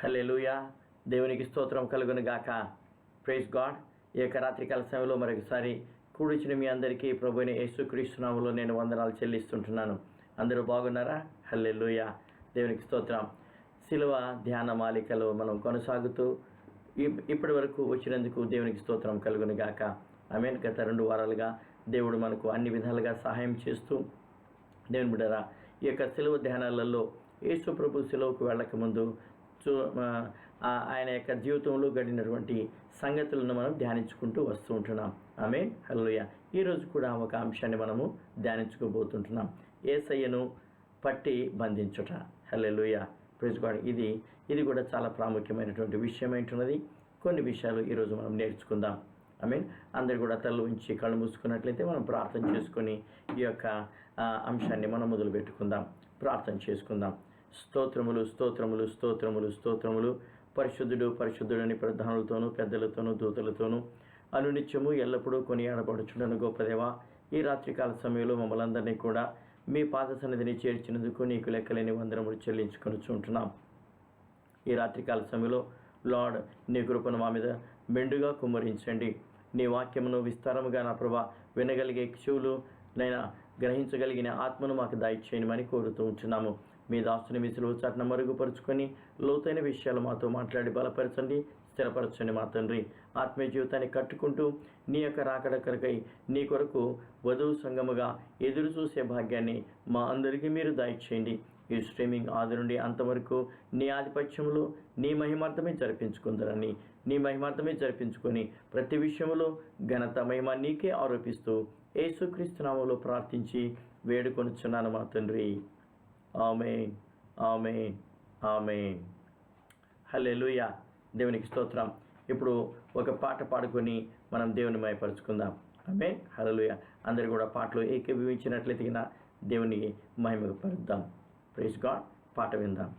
హల్లెలూయా. దేవునికి స్తోత్రం కలుగును గాక. Praise God. ఈ యొక్క రాత్రికాల సమయంలో మరొకసారి కూడిచిన మీ అందరికీ ప్రభువైన యేసుక్రీస్తు నామములో నేను వందనాలు చెల్లిస్తుంటున్నాను. అందరూ బాగున్నారా? హల్లెలూయా. దేవునికి స్తోత్రం. శిలువ ధ్యాన మాలికలో మనం కొనసాగుతూ ఇప్పటి వరకు వచ్చినందుకు దేవునికి స్తోత్రం కలుగును గాక. ఆమేన్. గత 2 వారాలుగా దేవుడు మనకు అన్ని విధాలుగా సహాయం చేస్తూ, దేవుని బిడ్డరా, ఈ యొక్క శిలువ ధ్యానాలలో యేసు ప్రభు శిలువకు వెళ్ళకముందు ఆయన యొక్క జీవితంలో గడినటువంటి సంగతులను మనం ధ్యానించుకుంటూ వస్తూ ఉంటున్నాం. ఆమేన్. హల్లెలూయా. ఈరోజు కూడా ఒక అంశాన్ని మనము ధ్యానించుకోబోతుంటున్నాం. యేసయ్యను పట్టి బంధించుట. హల్లెలూయా. Praise God. ఇది కూడా చాలా ప్రాముఖ్యమైనటువంటి విషయం ఏంటున్నది. కొన్ని విషయాలు ఈరోజు మనం నేర్చుకుందాం. ఆమేన్. అందరు కూడా తల్లు ఉంచి కళ్ళు మూసుకున్నట్లయితే మనం ప్రార్థన చేసుకొని ఈ యొక్క అంశాన్ని మనం మొదలు పెట్టుకుందాం. ప్రార్థన చేసుకుందాం. స్తోత్రములు స్తోత్రములు స్తోత్రములు స్తోత్రములు. పరిశుద్ధుడు పరిశుద్ధుడని ప్రధానులతోనూ పెద్దలతోనూ దూతలతోనూ అనునిత్యము ఎల్లప్పుడూ కొనియాడబడుచుండను గొప్ప దేవా, ఈ రాత్రికాల సమయంలో మమ్మల్ని అందరినీ కూడా మీ పాద సన్నిధిని చేర్చినందుకు నీకు లెక్కలేని వందనములు చెల్లించుకొనుచుంటున్నాం. ఈ రాత్రికాల సమయంలో లార్డ్, నీ కృపను మా మీద మెండుగా కుమ్మరించండి. నీ వాక్యమును విస్తారముగా నా ప్రభా వినగలిగే చెవులు నైనా గ్రహించగలిగిన ఆత్మను మాకు దయచేయమని కోరుతూ ఉంటున్నాము. మీ దాసుని మీ సిలువ చాటున మరుగుపరుచుకొని లోతైన విషయాలు మాతో మాట్లాడి బలపరచండి, స్థిరపరచండి మా తండ్రి. ఆత్మీయ జీవితాన్ని కట్టుకుంటూ నీ యొక్క రాకడ కొరకై నీ కొరకు వధువు సంగముగా ఎదురు చూసే భాగ్యాన్ని మా అందరికీ మీరు దయచేయండి. ఈ స్ట్రీమింగ్ ఆది నుండి అంతవరకు నీ ఆధిపత్యంలో నీ మహిమార్థమే జరిపించుకుందరని, నీ మహిమార్థమే జరిపించుకొని ప్రతి విషయంలో ఘనత మహిమ నీకే ఆరోపిస్తూ యేసుక్రీస్తు నామములో ప్రార్థించి వేడుకొనుచున్నాను మా తండ్రి. ఆమేన్, ఆమేన్, ఆమేన్. హల్లెలూయా. దేవునికి స్తోత్రం. ఇప్పుడు ఒక పాట పాడుకొని మనం దేవుని మహిమపరుచుకుందాం. ఆమేన్. హల్లెలూయా. అందరూ కూడా పాటలు ఏకీభవించినట్లయితే దేవుని మహిమపరుద్దాం. Praise God. పాట విందాం.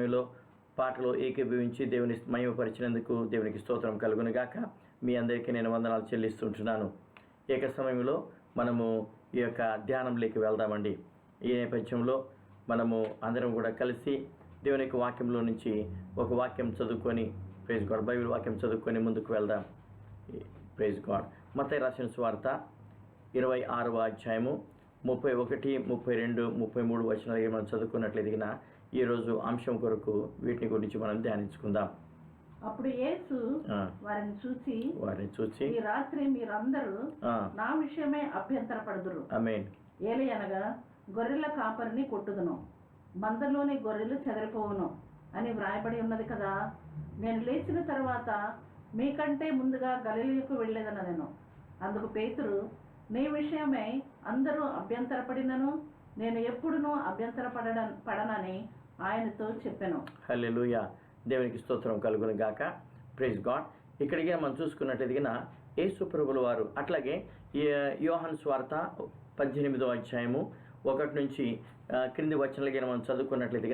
సమయంలో పాటలో ఏకీభవించి దేవుని మహిమపరిచినందుకు దేవునికి స్తోత్రం కలుగును గాక. మీ అందరికీ నేను వందనాలు చెల్లిస్తుంటున్నాను. ఏక సమయంలో మనము ఈ యొక్క ధ్యానంలోకి వెళ్దామండి. ఈ నేపథ్యంలో మనము అందరం కూడా కలిసి దేవుని యొక్క వాక్యంలో నుంచి ఒక వాక్యం చదువుకొని, ప్రైజ్ గాడ్, బైబిల్ వాక్యం చదువుకొని ముందుకు వెళ్దాం. Praise God. మత్తయి రాసిన సువార్త 26వ అధ్యాయము 31, 32, 33 వచనాలు మనం చదువుకున్నట్లయితే ఈరోజు అంశం కొరకు వీటిని గురించి మనం ధ్యానించుకుందాం. అప్పుడు యేసు వారిని చూసి ఈ రాత్రి మీరందరూ నా విషయమే అభ్యంతరపడుదురు. ఆమేన్. ఏలయనగా గొర్రెల కాపరిని కొట్టుదును, మందలోని గొర్రెలు చెదరిపోవును అని వ్రాయబడి ఉన్నది కదా. నేను లేచిన తర్వాత మీకంటే ముందుగా గలిలయకు వెళ్ళేదనెను. అందుకు పేతురు, నీ విషయమై అందరూ అభ్యంతరపడినను నేను ఎప్పుడునూ పడనని ఆయనతో చెప్పాను. హల్లెలూయా. దేవునికి స్తోత్రం కలుగును గాక. Praise God. ఇక్కడికి మనం చూసుకున్నట్లయితే యేసు ప్రభుల వారు, అట్లాగే యోహాను సువార్త 18వ అధ్యాయము 1 నుంచి క్రింది వచనాలకి మనం చదువుకున్నట్లయితే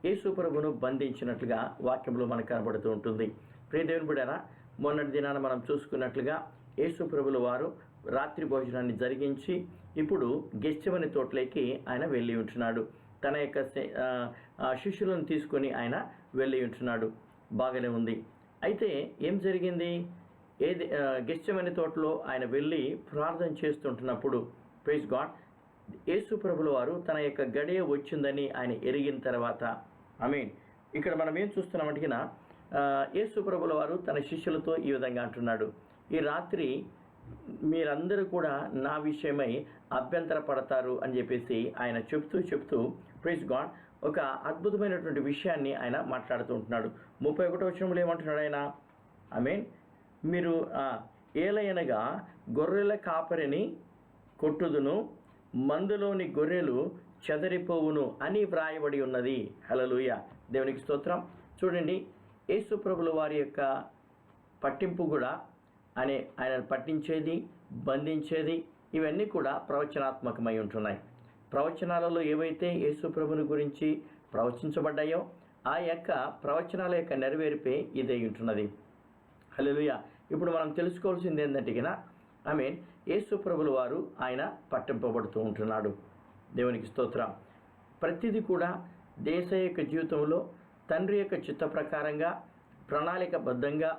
యేసు ప్రభును బంధించినట్లుగా వాక్యంలో మనకు కనబడుతూ ఉంటుంది. ప్రియ దేవుని బిడ్డలారా, మొన్నటి దినాన మనం చూసుకున్నట్లుగా యేసు ప్రభుల వారు రాత్రి భోజనాన్ని జరిగించి ఇప్పుడు గెత్సేమనే తోటలోకి ఆయన వెళ్ళి ఉంటున్నాడు. తన యొక్క శిష్యులను తీసుకొని ఆయన వెళ్ళి ఉంటున్నాడు. బాగానే ఉంది. అయితే ఏం జరిగింది? గెత్సేమనే తోటలో ఆయన వెళ్ళి ప్రార్థన చేస్తుంటున్నప్పుడు, ప్రైజ్ గాడ్, యేసు ప్రభుల వారు తన యొక్క గడియ వచ్చిందని ఆయన ఎరిగిన తర్వాత, ఇక్కడ మనం ఏం చూస్తున్నామంటే యేసు ప్రభుల వారు తన శిష్యులతో ఈ విధంగా అంటున్నాడు, ఈ రాత్రి మీరందరూ కూడా నా విషయమై అభ్యంతర పడతారు అని చెప్పేసి ఆయన చెప్తూ ప్రైజ్ గాడ్ ఒక అద్భుతమైనటువంటి విషయాన్ని ఆయన మాట్లాడుతూ ఉంటున్నాడు. 31వ వచనంలో ఏమంటున్నాడు ఆయన? మీరు ఏలయనగా గొర్రెల కాపరిని కొట్టుదును, మందులోని గొర్రెలు చెదరిపోవును అని వ్రాయబడి ఉన్నది. హల్లెలూయా. దేవునికి స్తోత్రం. చూడండి, యేసు ప్రభుల వారి యొక్క పట్టింపు కూడా ఆయన పట్టించేది, బంధించేది, ఇవన్నీ కూడా ప్రవచనాత్మకమై ఉంటున్నాయి. ప్రవచనాలలో ఏవైతే యేసు ప్రభుని గురించి ప్రవచించబడ్డాయో ఆ యొక్క ప్రవచనాల యొక్క నెరవేర్పే ఇదే ఉంటున్నది. హల్లెలూయా. ఇప్పుడు మనం తెలుసుకోవాల్సింది ఏంటంటే యేసు ప్రభుల వారు ఆయన పట్టింపబడుతూ ఉంటున్నాడు. దేవునికి స్తోత్రం. ప్రతిదీ కూడా దేశ యొక్క జీవితంలో తండ్రి యొక్క చిత్త ప్రకారంగా, ప్రణాళికబద్ధంగా,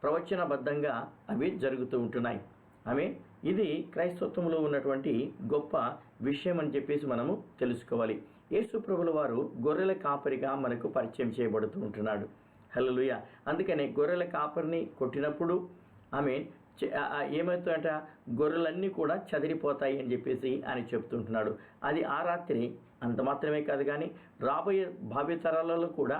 ప్రవచనబద్ధంగా అవి జరుగుతూ ఉంటున్నాయి. ఇది క్రైస్తత్వంలో ఉన్నటువంటి గొప్ప విషయం అని చెప్పేసి మనము తెలుసుకోవాలి. యేసు ప్రభుల వారు గొర్రెల కాపరిగా మనకు పరిచయం చేయబడుతూ ఉంటున్నాడు. హల్లెలూయా. అందుకనే గొర్రెల కాపరిని కొట్టినప్పుడు ఏమవుతుందంట, గొర్రెలన్నీ కూడా చదిరిపోతాయి అని చెప్పేసి ఆయన చెప్తుంటున్నాడు. అది ఆ రాత్రి అంత మాత్రమే కాదు, కానీ రాబోయే భావితరాలలో కూడా,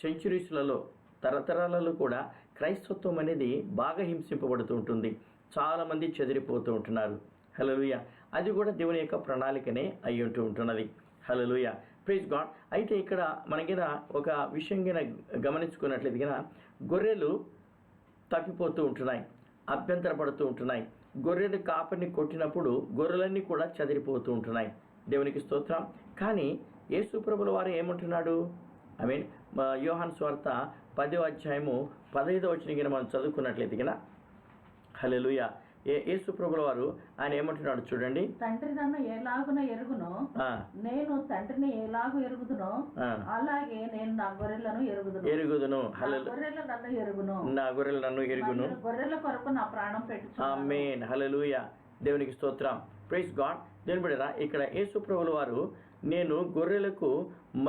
సెంచురీస్లలో, తరతరాలలో కూడా క్రైస్తత్వం అనేది బాగా హింసింపబడుతూ ఉంటుంది. చాలామంది చెదిరిపోతూ ఉంటున్నారు. హల్లెలూయా. అది కూడా దేవుని యొక్క ప్రణాళికనే అయి ఉంటున్నది. హల్లెలూయా. Praise God. అయితే ఇక్కడ మనకి ఒక విషయం గమనించుకున్నట్లయితే గొర్రెలు తప్పిపోతూ ఉంటున్నాయి, అభ్యంతరపడుతూ ఉంటున్నాయి. గొర్రెలు కాపరిని కొట్టినప్పుడు గొర్రెలన్నీ కూడా చెదిరిపోతూ ఉంటున్నాయి. దేవునికి స్తోత్రం. కానీ యేసు ప్రభుల వారు ఏమంటున్నాడు? యోహాను సువార్త 10వ అధ్యాయము 15వ వచనం మనం చదువుకున్నట్లయితే హల్లెలూయా, యేసు ప్రభుల వారు ఆయన ఏమంటున్నాడు చూడండి. తండ్రి నన్ను ఎలాగున ఎరుగునో నేను తండ్రిని ఎలాగూ ఎరుగుదునో అలాగే నేను నా గొర్రెలను ఎరుగుదును. గొర్రెలు నన్ను ఎరుగును, నా గొర్రెలు నన్ను ఎరుగును, గొర్రెల కొరకు నా ప్రాణం పెట్టుచు. ఆమేన్. హల్లెలూయా. దేవునికి స్తోత్రం. Praise God. దేవుని బిడ్డలారా, ఇక్కడ యేసు ప్రభుల వారు నేను గొర్రెలకు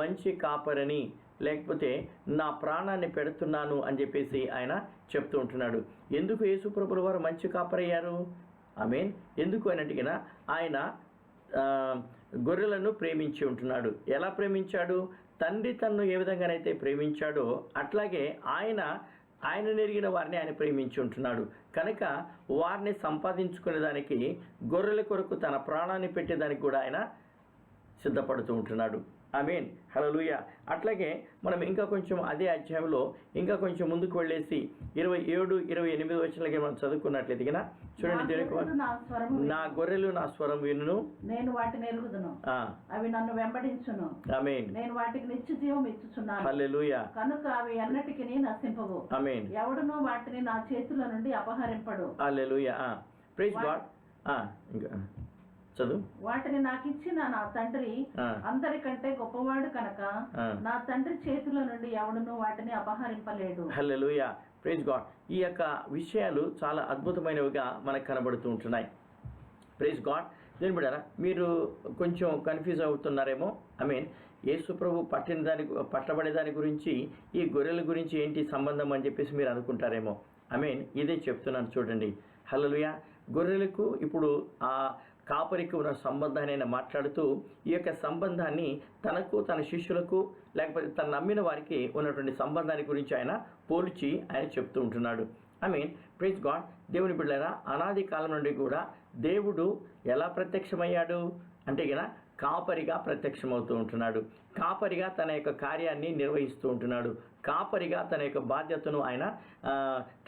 మంచి కాపరిని, లేకపోతే నా ప్రాణాన్ని పెడుతున్నాను అని చెప్పేసి ఆయన చెప్తూ ఉంటున్నాడు. ఎందుకు యేసు ప్రభుల వారు మంచి కాపరయ్యారు? ఎందుకు అన్నట్టుగా ఆయన గొర్రెలను ప్రేమించి ఉంటున్నాడు. ఎలా ప్రేమించాడు? తండ్రి తన్ను ఏ విధంగానైతే ప్రేమించాడో అట్లాగే ఆయన నెరిగిన వారిని ఆయన ప్రేమించి ఉంటున్నాడు. కనుక వారిని సంపాదించుకునేదానికి, గొర్రెల కొరకు తన ప్రాణాన్ని పెట్టేదానికి కూడా ఆయన సిద్ధపడుతూ ఉంటున్నాడు. ఆమేన్, హల్లెలూయా. అట్లాగే మనం ఇంకా కొంచెం అదే అధ్యాయంలో ఇంకా కొంచెం ముందుకు వెళ్ళేసి 27, 28 వచనాలకి మనం చదువుకున్నట్లయితే కనుక చూడండి, నా గొర్రెలు నా స్వరం వినును, నేను వాటిని ఎరుగుదును, అవి నన్ను వెంబడించును, ఆమేన్, నేను వాటికి నిత్య జీవం ఇచ్చుచున్నాను, హల్లెలూయా, కనుక అవి ఎన్నటికి నశింపవు, ఆమేన్, ఎవడును వాటిని నా చేతుల నుండి అపహరింపడు, హల్లెలూయా. Praise God. ఇంకా చదువు. వాటిని నాకు ఇచ్చిన నా తండ్రి అందరికంటే గొప్పవాడు కనుక నా తండ్రి చేతుల నుండి ఎవడును వాటిని అపహరింపలేడు. హల్లెలూయా, ప్రైజ్ గాడ్. ఈ యొక్క విషయాలు చాలా అద్భుతమైనవిగా మనకు కనబడుతూ ఉంటున్నాయి. Praise God. దేని బిడ్డారా, మీరు కొంచెం కన్ఫ్యూజ్ అవుతున్నారేమో. ఐ మీన్, యేసు ప్రభు పట్టబడే దాని గురించి ఈ గొర్రెల గురించి ఏంటి సంబంధం అని చెప్పేసి మీరు అనుకుంటారేమో. ఐ మీన్, ఇదే చెప్తున్నాను చూడండి. హల్లెలూయా. గొర్రెలకు ఇప్పుడు ఆ కాపరికి ఉన్న సంబంధాన్ని ఆయన మాట్లాడుతూ ఈ యొక్క సంబంధాన్ని తనకు, తన శిష్యులకు, లేకపోతే తన నమ్మిన వారికి ఉన్నటువంటి సంబంధాన్ని గురించి ఆయన పోల్చి ఆయన చెప్తూ ఉంటున్నాడు. I mean, praise God. దేవుని బిడ్డలారా, అనాది కాలం నుండి కూడా దేవుడు ఎలా ప్రత్యక్షమయ్యాడు అంటే గన కాపరిగా ప్రత్యక్షమవుతూ ఉంటున్నాడు. కాపరిగా తన యొక్క కార్యాన్ని నిర్వహిస్తూ ఉంటున్నాడు. కాపరిగా తన యొక్క బాధ్యతను ఆయన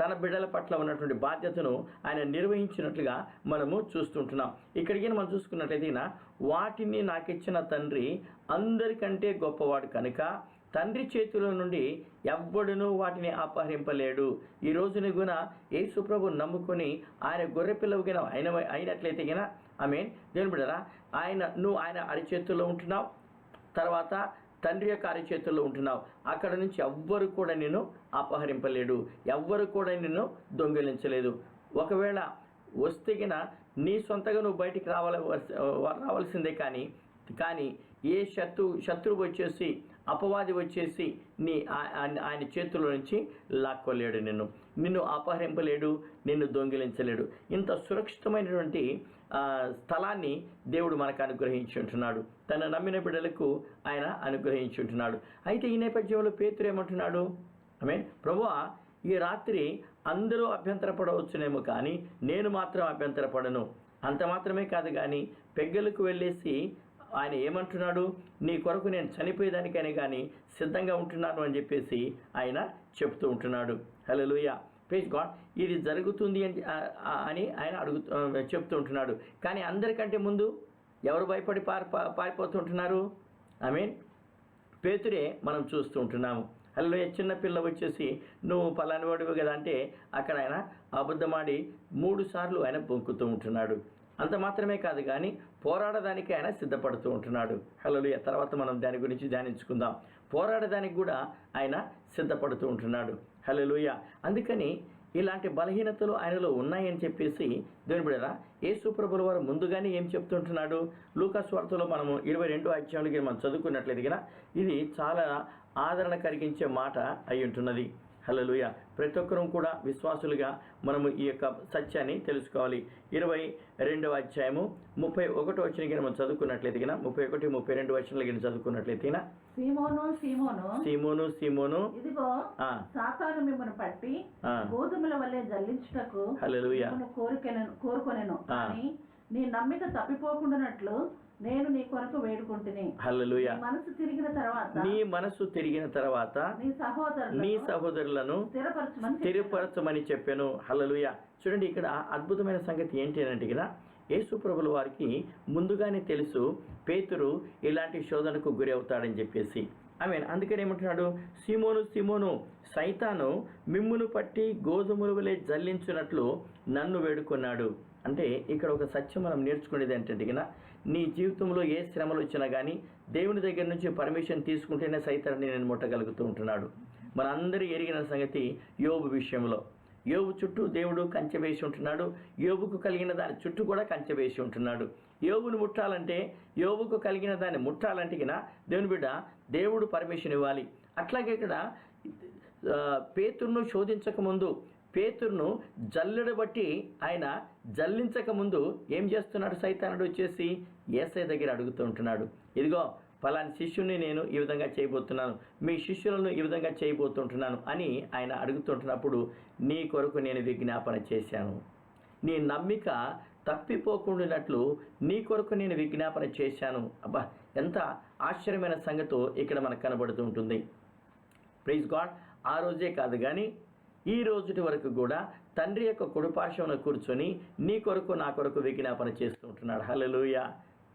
తన బిడ్డల పట్ల ఉన్నటువంటి బాధ్యతను ఆయన నిర్వహించినట్లుగా మనము చూస్తుంటున్నాం. ఇక్కడికి మనం చూసుకున్నట్లయితే వాటిని నాకిచ్చిన తండ్రి అందరికంటే గొప్పవాడు కనుక తండ్రి చేతుల నుండి ఎవ్వడునూ వాటిని అపహరింపలేడు. ఈ రోజున గున యేసు ప్రభు నమ్ముకొని ఆయన గొర్రెపిల్లవు గిన అయినట్లయితే గిన ఆమేన్, దేవుని బిడ్డలారా, నువ్వు ఆయన అరిచేతుల్లో ఉంటున్నావు, తర్వాత తండ్రి యొక్క అరిచేతుల్లో ఉంటున్నావు. అక్కడ నుంచి ఎవ్వరు కూడా నిన్ను అపహరింపలేడు, ఎవ్వరు కూడా నిన్ను దొంగిలించలేదు. ఒకవేళ వస్తే గిన నీ సొంతగా నువ్వు బయటికి రావాల్సిందే. కానీ ఏ శత్రువు వచ్చేసి, అపవాది వచ్చేసి ఆయన చేతుల్లో నుంచి లాక్కోలేడు, నిన్ను అపహరింపలేడు, నిన్ను దొంగిలించలేడు. ఇంత సురక్షితమైనటువంటి స్థలాన్ని దేవుడు మనకు అనుగ్రహించి ఉంటున్నాడు. తన నమ్మిన బిడ్డలకు ఆయన అనుగ్రహించి ఉంటున్నాడు. అయితే ఈ నేపథ్యంలో పేతురు ఏమంటున్నాడు? ఆమేన్, ప్రభువా, ఈ రాత్రి అందరూ అభ్యంతరపడవచ్చునేమో, కానీ నేను మాత్రం అభ్యంతరపడను. అంత మాత్రమే కాదు, కానీ పెగ్గలకు వెళ్ళేసి ఆయన ఏమంటున్నాడు? నీ కొరకు నేను చనిపోయేదానికైనా కానీ సిద్ధంగా ఉంటున్నాను అని చెప్పేసి ఆయన చెప్తూ ఉంటున్నాడు. హల్లెలూయా, ప్రైజ్ గాడ్. ఇది జరుగుతుంది అని ఆయన చెప్తూ ఉంటున్నాడు. కానీ అందరికంటే ముందు ఎవరు భయపడి పారిపోతుంటున్నారు? ఐ మీన్, పేతురే మనం చూస్తూ ఉంటున్నాము. హల్లెలూయా. చిన్న పిల్ల వచ్చేసి నువ్వు పలానివాడివి కదా అంటే అక్కడ ఆయన అబద్ధమాడి 3 సార్లు ఆయన బొంకుతూ ఉంటున్నాడు. అంత మాత్రమే కాదు, కానీ పోరాడడానికి ఆయన సిద్ధపడుతూ ఉంటున్నాడు. హల్లెలూయా. తర్వాత మనం దాని గురించి ధ్యానించుకుందాం. పోరాడడానికి కూడా ఆయన సిద్ధపడుతూ ఉంటున్నాడు. హల్లెలూయా. అందుకని ఇలాంటి బలహీనతలు ఆయనలో ఉన్నాయని చెప్పేసి దేవుని బిడ్డలారా, యేసు ప్రభువుల వారు ముందుగానే ఏం చెప్తుంటున్నాడు? లూకా సువార్తలో మనము 22వ అధ్యాయంలో మనం చదువుకున్నట్లయితే కనుక ఇది చాలా ఆదరణ కలిగించే మాట అయి ఉంటున్నది. హల్లెలూయా. ప్రతి ఒక్కరూ కూడా విశ్వాసులుగా మనము ఈ యొక్క సత్యాన్ని తెలుసుకోవాలి. 22వ అధ్యాయము 31వ వచనం మనం చదువుకున్నట్లయితే 31, 32 వచనాలు చదువుకున్నట్లయితే సీమోను సీమోను ఇదిగో సాతాను మిమ్మల్ని పట్టి గోధుమల వల్లే జల్లించుటకు హల్లెలూయా కోరుకొనెను, కానీ నీ నమ్మిక తప్పిపోకుండానట్లు నేను నీ కొరకు వేడుకుంటుని. హల్లెలూయా. నీ మనసు తిరిగిన తర్వాత నీ సహోదరులను స్థిరపరచమని చెప్పాను. హల్లెలూయా. చూడండి, ఇక్కడ అద్భుతమైన సంగతి ఏంటి అంటే కదా, యేసు ప్రభుల వారికి ముందుగానే తెలుసు పేతురు ఇలాంటి శోధనకు గురి అవుతాడని చెప్పేసి. అందుకని ఏమంటున్నాడు? సీమోను సీమోను, సైతాను మిమ్మును పట్టి గోధుమల వలె జల్లించినట్లు నన్ను వేడుకున్నాడు. అంటే ఇక్కడ ఒక సత్యం మనం నేర్చుకునేది ఏంటంటే కన్నా, నీ జీవితంలో ఏ శ్రమలు వచ్చినా కానీ దేవుని దగ్గర నుంచి పర్మిషన్ తీసుకుంటేనే సైతాన్ని నేను ముట్టగలుగుతూ ఉంటున్నాడు. మనందరూ ఎరిగిన సంగతి యోబు విషయంలో. యోబు చుట్టూ దేవుడు కంచె వేసి ఉంటున్నాడు. యోబుకు కలిగిన దాని చుట్టూ కూడా కంచె వేసి ఉంటున్నాడు. యోబును ముట్టాలంటే, యోబుకు కలిగిన దాన్ని ముట్టాలంటే కినా దేవుని బిడ్డ దేవుడు పర్మిషన్ ఇవ్వాలి. అట్లాగే ఇక్కడ పేతురును శోధించకముందు, పేతురును జల్లెడు బట్టి ఆయన జల్లించకముందు ఏం చేస్తున్నాడు? సైతానుడు వచ్చేసి యేసయ్య దగ్గర అడుగుతూ ఉంటున్నాడు, ఇదిగో ఫలాని శిష్యుని నేను ఈ విధంగా చేయబోతున్నాను, మీ శిష్యులను ఈ విధంగా చేయబోతుంటున్నాను అని ఆయన అడుగుతుంటున్నప్పుడు, నీ కొరకు నేను విజ్ఞాపన చేశాను, నీ నమ్మిక తప్పిపోకుండానట్లు నీ కొరకు నేను విజ్ఞాపన చేశాను. అబ్బా, ఎంత ఆశ్చర్యమైన సంగతో ఇక్కడ మనకు కనబడుతూ ఉంటుంది. Praise God. ఆ రోజే కాదు కానీ ఈ రోజుటి వరకు కూడా తండ్రి యొక్క కుడిపార్శ్వమున కూర్చొని నీ కొరకు నా కొరకు విజ్ఞాపన చేస్తూ ఉంటున్నాడు. హల్లెలూయా,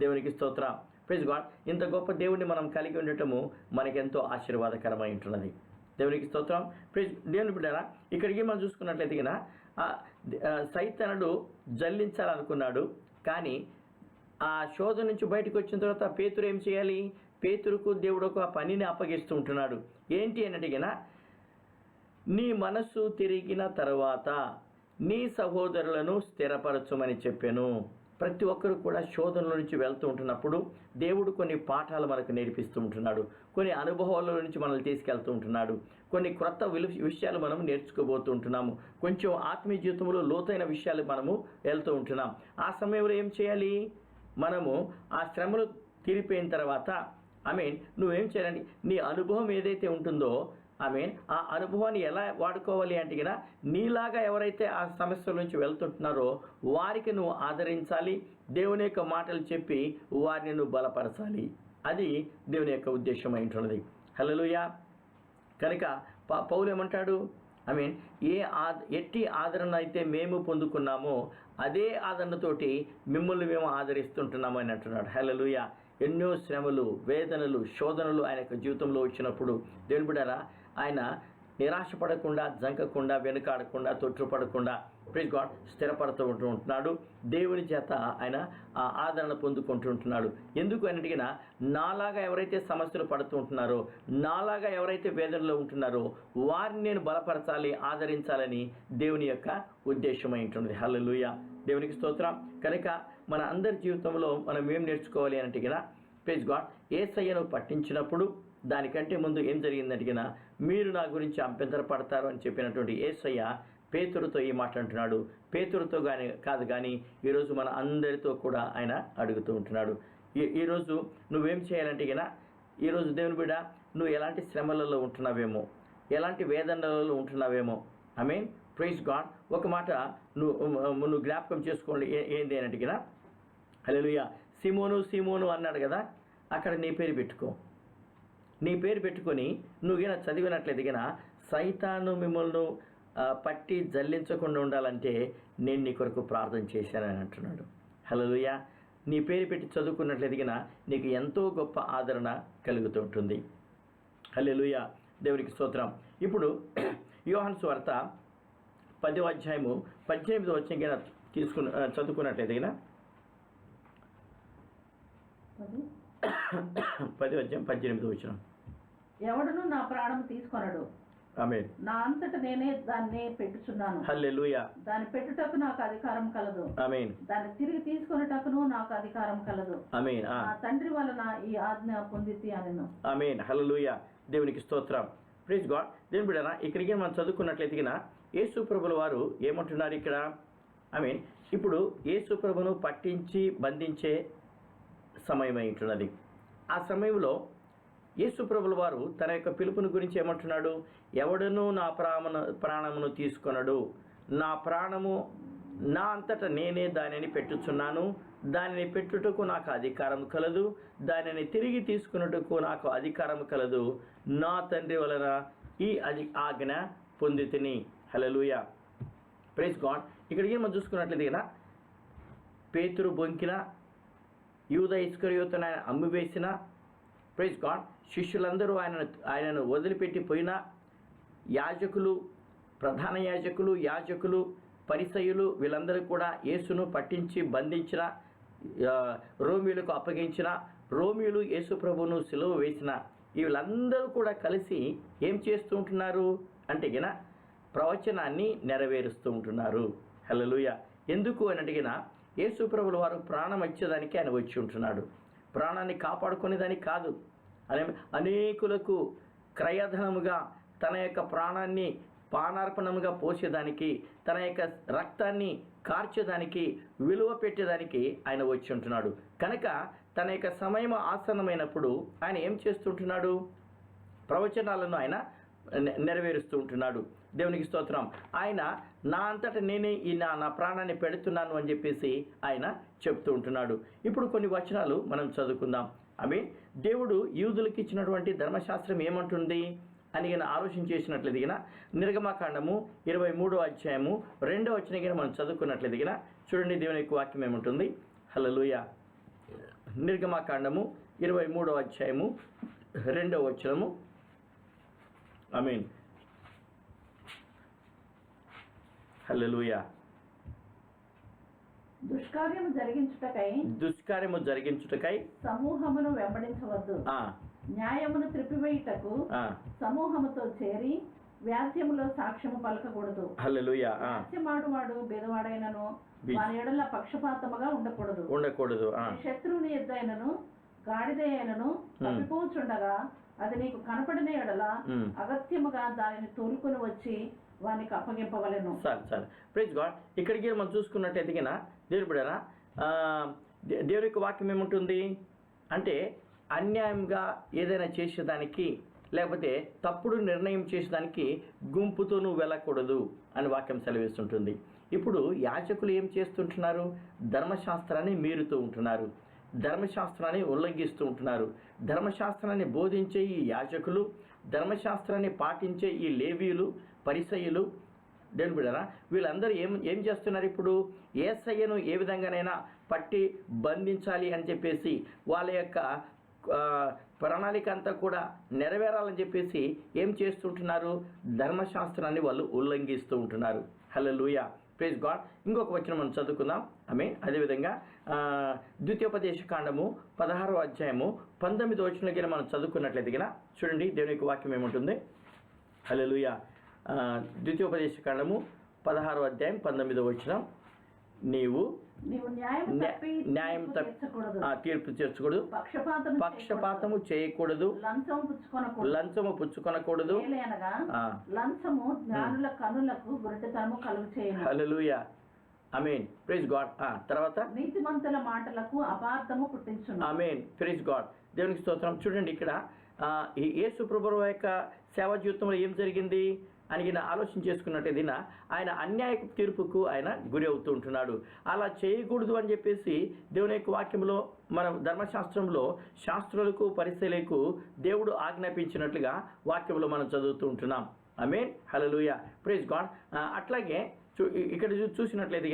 దేవునికి స్తోత్రం. Praise God. ఇంత గొప్ప దేవుడిని మనం కలిగి ఉండటము మనకెంతో ఆశీర్వాదకరమై ఉంటున్నది. దేవునికి స్తోత్రం. ప్రైజ్. దేవుని బిడ్డలారా, ఇక్కడికి మనం చూసుకున్నట్లయితే సైతానుడు జల్లించాలనుకున్నాడు. కానీ ఆ శోధన నుంచి బయటకు వచ్చిన తర్వాత పేతురు ఏం చేయాలి? పేతురుకు దేవుడు ఒక పనిని అప్పగిస్తూ ఉంటున్నాడు. ఏంటి అని అడిగినా, నీ మనస్సు తిరిగిన తర్వాత నీ సహోదరులను స్థిరపరచమని చెప్పాను. ప్రతి ఒక్కరు కూడా శోధనల నుంచి వెళ్తూ ఉంటున్నప్పుడు దేవుడు కొన్ని పాఠాలు మనకు నేర్పిస్తూ ఉంటున్నాడు. కొన్ని అనుభవాల నుంచి మనల్ని తీసుకెళ్తూ ఉంటున్నాడు. కొన్ని క్రొత్త విషయాలు మనం నేర్చుకోబోతూ ఉంటున్నాము. కొంచెం ఆత్మీయ జీవితంలో లోతైన విషయాలు మనము వెళ్తూ ఉంటున్నాం. ఆ సమయంలో ఏం చేయాలి? మనము ఆ శ్రమలు తీరిపోయిన తర్వాత నువ్వేం చేయాలండి? నీ అనుభవం ఏదైతే ఉంటుందో ఆ అనుభవాన్ని ఎలా వాడుకోవాలి అంటే నీలాగా ఎవరైతే ఆ సమస్యల నుంచి వెళ్తుంటున్నారో వారికి నువ్వు ఆదరించాలి. దేవుని యొక్క మాటలు చెప్పి వారిని నువ్వు బలపరచాలి. అది దేవుని యొక్క ఉద్దేశం అయి ఉంటున్నది. హల్లెలూయా. కనుక పౌలు ఏమంటాడు? ఎట్టి ఆదరణ అయితే మేము పొందుకున్నామో అదే ఆదరణతోటి మిమ్మల్ని మేము ఆదరిస్తుంటున్నాము అని అంటున్నాడు. హల్లెలూయా. ఎన్నో శ్రమలు, వేదనలు, శోధనలు ఆయన యొక్క జీవితంలో వచ్చినప్పుడు దేవుని బిడ్డలారా, ఆయన నిరాశపడకుండా, జంకకుండా, వెనుకాడకుండా, తొట్టుపడకుండా ప్రైజ్ గాడ్ స్థిరపడుతూ ఉంటున్నాడు. దేవుని చేత ఆయన ఆ ఆదరణ పొందుకుంటూ ఉంటున్నాడు. ఎందుకు అని అడిగినా, నాలాగా ఎవరైతే సమస్యలు పడుతూ ఉంటున్నారో, నాలాగా ఎవరైతే వేదనలో ఉంటున్నారో వారిని నేను బలపరచాలి, ఆదరించాలని దేవుని యొక్క ఉద్దేశమై ఉంటుంది. హల్లెలూయా, దేవునికి స్తోత్రం. కనుక మన అందరి జీవితంలో మనం ఏం నేర్చుకోవాలి అని అడిగినా, ప్రైజ్ గాడ్, యేసయ్యను పట్టించినప్పుడు దానికంటే ముందు ఏం జరిగిందంటే మీరు నా గురించి అభ్యంతరపడతారు అని చెప్పినటువంటి యేసయ్య పేతురుతో ఈ మాట అంటున్నాడు. పేతురుతో కాదు కానీ ఈరోజు మన అందరితో కూడా ఆయన అడుగుతూ ఉంటున్నాడు. ఈరోజు నువ్వేం చేయాలంటే ఈరోజు దేవుని బిడ్డ, నువ్వు ఎలాంటి శ్రమలలో ఉంటున్నావేమో, ఎలాంటి వేదనలలో ఉంటున్నావేమో. Praise God. ఒక మాట నువ్వు జ్ఞాపకం చేసుకోండి. ఏంటి అని అడిగినా, హల్లెలూయా, సీమోను సీమోను అన్నాడు కదా, అక్కడ నీ పేరు పెట్టుకో. నీ పేరు పెట్టుకొని నువ్వు చదివినట్లయితే సైతాను మిమ్మల్ని పట్టి జల్లించకుండా ఉండాలంటే నేను నీ కొరకు ప్రార్థన చేశానని అంటున్నాడు. హల్లెలూయా. నీ పేరు పెట్టి చదువుకున్నట్లయితే నీకు ఎంతో గొప్ప ఆదరణ కలుగుతూ ఉంటుంది. హల్లెలూయా, దేవునికి స్తోత్రం. ఇప్పుడు యోహాను సువార్త 10వ అధ్యాయము 18వ వచనం చదువుకున్నట్లయితే 10వ అధ్యాయం 18వ వచనం. ఎవడును నా ప్రాణం తీసుకొనడు, ఆమేన్. నా అంతట నేనే దాన్ని పెట్టుచున్నాను. హల్లెలూయా. దాన్ని పెట్టుటకు నాకు అధికారం కలదు. ఆమేన్. దాన్ని తిరిగి తీసుకొనుటకును నాకు అధికారం కలదు. ఆమేన్. నా తండ్రి వలన ఈ ఆజ్ఞ పొందితి అనెను. ఆమేన్. హల్లెలూయా, దేవునికి స్తోత్రం. Praise God. దేవుని బిడ్డలారా, ఇక్కడికి మనం చదువుకున్నట్లయితే యేసు ప్రభుల వారు ఏమంటున్నారు ఇక్కడ? ఇప్పుడు యేసు ప్రభును పట్టించి బంధించే సమయం ఉంటున్నది. ఆ సమయంలో యేసు ప్రభుల వారు తన యొక్క పిలుపుని గురించి ఏమంటున్నాడు? ఎవడనూ నా ప్రాణమును తీసుకొనడు, నా ప్రాణము నా అంతట నేనే దానిని పెట్టుచున్నాను, దానిని పెట్టుటకు నాకు అధికారం కలదు, దానిని తిరిగి తీసుకున్నట్టుకు నాకు అధికారం కలదు, నా తండ్రి వలన ఈ ఆజ్ఞ పొందితిని. హల్లెలూయా, ప్రైజ్ గాడ్. ఇక్కడికి మనం చూసుకున్నట్లయితే పేతురు బొంకిన, యూదా ఇస్కరియోతును ఆయన అమ్మివేసిన, ప్రైజ్ గాడ్, శిష్యులందరూ ఆయనను వదిలిపెట్టిపోయిన, యాజకులు, ప్రధాన యాజకులు, పరిసయ్యులు వీళ్ళందరూ కూడా యేసును పట్టించి బంధించిన, రోమిలకు అప్పగించిన, రోమిలు యేసు ప్రభువును సిలువ వేసిన, వీళ్ళందరూ కూడా కలిసి ఏం చేస్తూ ఉంటున్నారు అంటే ప్రవచనాన్ని నెరవేరుస్తూ ఉంటున్నారు. హల్లెలూయా. ఎందుకు అని అడిగినా, యేసు ప్రభుల వారు ప్రాణం ఇచ్చేదానికి ఆయన వచ్చి ఉంటున్నాడు. ప్రాణాన్ని కాపాడుకునేదానికి కాదు, అనేకులకు క్రయధనముగా తన యొక్క ప్రాణాన్ని పానార్పణముగా పోసేదానికి, తన యొక్క రక్తాన్ని కార్చేదానికి, విలువ పెట్టేదానికి ఆయన వచ్చి ఉంటున్నాడు. కనుక తన యొక్క సమయం ఆసన్నమైనప్పుడు ఆయన ఏం చేస్తుంటున్నాడు? ప్రవచనాలను ఆయన నెరవేరుస్తూ ఉంటున్నాడు. దేవునికి స్తోత్రం. ఆయన నా అంతటా నేనే ఈ నా ప్రాణాన్ని పెడుతున్నాను అని చెప్పేసి ఆయన చెప్తూ ఉంటున్నాడు. ఇప్పుడు కొన్ని వచనాలు మనం చదువుకుందాం. దేవుడు యూదులకు ఇచ్చినటువంటి ధర్మశాస్త్రం ఏమంటుంది అని ఆలోచన చేసినట్లయితే నిర్గమకాండము 23వ అధ్యాయము 2వ వచనం మనం చదువుకున్నట్లయితే చూడండి దేవుని యొక్క వాక్యం ఏముంటుంది. హల్లెలూయా. నిర్గమకాండము 23వ అధ్యాయము 2వ వచనము. ఆమేన్. హల్లెలూయా. దుష్కార్యము జరిగించుటకై సమూహమును వెంబడించవద్దు. న్యాయమును త్రిప్పివేయుటకు సమూహముతో చేరి వ్యాజ్యములో సాక్ష్యము పలకకూడదు. హల్లెలూయా. వ్యాజ్యమాడువాడు బేదవాడైనను వాని ఎడల పక్షపాతముగా ఉండకూడదు. శత్రువుని ఎద్దైనను గాడిదైనను తప్పిపోచుండగా అది నీకు కనపడిన ఎడల అగత్యముగా దానిని తోలుకొని వచ్చి వానికి అప్పగింపవలెను. సరే ప్రైజ్ గాడ్. ఇక్కడికి మనం చూసుకున్నట్టయితే దేవుని బిడ్డలారా, దేవుని యొక్క వాక్యం ఏముంటుంది అంటే అన్యాయంగా ఏదైనా చేసేదానికి లేకపోతే తప్పుడు నిర్ణయం చేసేదానికి గుంపుతో నువ్వు వెళ్ళకూడదు అని వాక్యం సెలవిస్తుంటుంది. ఇప్పుడు యాజకులు ఏం చేస్తుంటున్నారు? ధర్మశాస్త్రాన్ని మీరుతూ ఉంటున్నారు, ధర్మశాస్త్రాన్ని ఉల్లంఘిస్తూ ఉంటున్నారు. ధర్మశాస్త్రాన్ని బోధించే ఈ యాజకులు, ధర్మశాస్త్రాన్ని పాటించే ఈ లేవీయులు, పరిసయ్యులు, దేవుని బిడ్డలారా, వీళ్ళందరూ ఏం చేస్తున్నారు? ఇప్పుడు యేసయ్యను ఏ విధంగానైనా పట్టి బంధించాలి అని చెప్పేసి వాళ్ళ యొక్క ప్రణాళిక అంతా కూడా నెరవేరాలని చెప్పేసి ఏం చేస్తుంటున్నారు? ధర్మశాస్త్రాన్ని వాళ్ళు ఉల్లంఘిస్తూ ఉంటున్నారు. హల్లెలూయా. Praise God. ఇంకొక వచనం మనం చదువుకుందాం. అదేవిధంగా ద్వితీయోపదేశ కాండము 16వ అధ్యాయము 19వ వచనంలో మనం చదువుకున్నట్లయితే చూడండి దేవుని యొక్క వాక్యం ఏముంటుంది. హల్లెలూయా. ద్వితీయోపదేశ కాండము 16వ అధ్యాయం 19వ వచనం. నీవు న్యాయం తీర్పు తీర్చకూడదు, పక్షపాతము చేయకూడదు, లంచము పుచ్చుకొనకూడదు. హల్లెలూయా. ఆమేన్. Praise God. తర్వాత నీతిమంతుల మాటలకు అపార్థము పుట్టించును. ఆమేన్. Praise God. దేవునికి స్తోత్రం. చూడండి ఇక్కడ యేసు ప్రభువు యొక్క సేవా జీవితంలో ఏం జరిగింది అని ఆలోచన చేసుకున్నట్టయితే ఆయన అన్యాయ తీర్పుకు ఆయన గురి అవుతూ ఉంటున్నాడు. అలా చేయకూడదు అని చెప్పేసి దేవుని యొక్క వాక్యంలో మనం ధర్మశాస్త్రంలో శాస్త్రులకు పరిశీలకు దేవుడు ఆజ్ఞాపించినట్లుగా వాక్యంలో మనం చదువుతూ ఉంటున్నాం. ఆమేన్. హల్లెలూయా. Praise God. అట్లాగే ఇక్కడ చూసినట్లయితే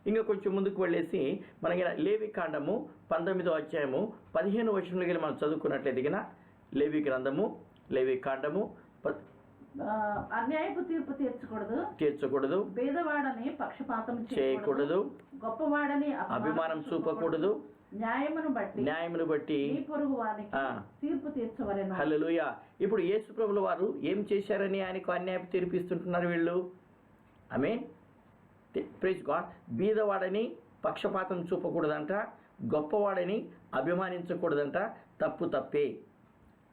ఇంకా కొంచెం ముందుకు వెళ్ళేసి మనకి లేవి కాండము 19వ అధ్యాయము 15వ వచనంలో మనం చదువుకున్నట్లయితే లేవి గ్రంథము, లేవి కాండము అన్యాయపు తీర్పు తీర్చకూడదు, పేదవాడని పక్షపాతం చేయకూడదు, గొప్పవాడని అభిమానం చూపకూడదు, న్యాయమును బట్టి పొరుగు వారికి తీర్పు తీర్చవలెను. హల్లెలూయా. ఇప్పుడు యేసు ప్రభుల వారు ఏం చేశారని ఆయనకు అన్యాయపు తీర్పిస్తుంటున్నారు వీళ్ళు. ఆమేన్. Praise God. బీదవాడని పక్షపాతం చూపకూడదంట, గొప్పవాడని అభిమానించకూడదంట. తప్పే.